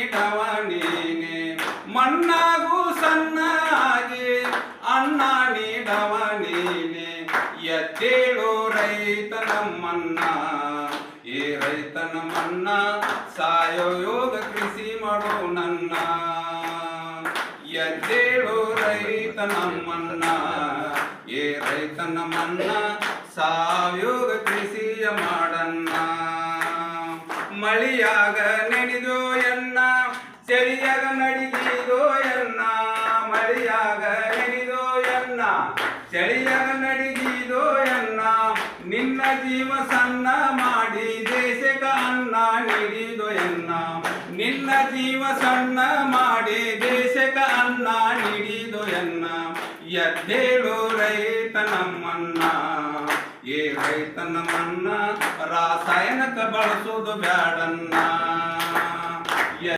ನೀಡವನೇನೆ ಮಣ್ಣಾಗೂ ಸಣ್ಣಾಗಿ ಅನ್ನ ನೀಡವನೇನೆ ಎದ್ದೇಳು ರೈತ ನಮ್ಮನ್ನ ಏ ರೈತ ನಮ್ಮನ್ನ ಸಾಯೋ ಯೋಗ ಕೃಷಿ ಮಾಡೋ ನನ್ನ ಎದ್ದೇಳು ರೈತ ನಮ್ಮನ್ನ ಏ ರೈತ ನಮ್ಮನ್ನ ಸಾಯೋಗ ಕೃಷಿಯ ಮಾಡನ್ನ ಮಳಿಯಾಗ ನೆನೆದೋ ಎನ್ನ ಚಳಿಯಾಗ ನಡಿದೋ ಎನ್ನ ಮಳಿಯಾಗ ನೆನೆದೋ ಎನ್ನ ಚಳಿಯಾಗ ನಡಿದೋ ಎನ್ನ ನಿನ್ನ ಜೀವ ಸಣ್ಣ ಮಾಡಿ ದೇಶಕ ಅನ್ನ ನೀಡಿದೋ ಎನ್ನ ನಿನ್ನ ಜೀವ ಸಣ್ಣ ಮಾಡಿ ದೇಶಕ ಅನ್ನ ನೀಡಿದೋ ಎನ್ನ ಎದ್ದೇಳು ರೈತ ನಮ್ಮನ್ನ ಏ ರೈತ ನಮ್ಮನ್ನ ರಾಸಾಯನಿಕ ಬಳಸೋದು ಬ್ಯಾಡನ್ನ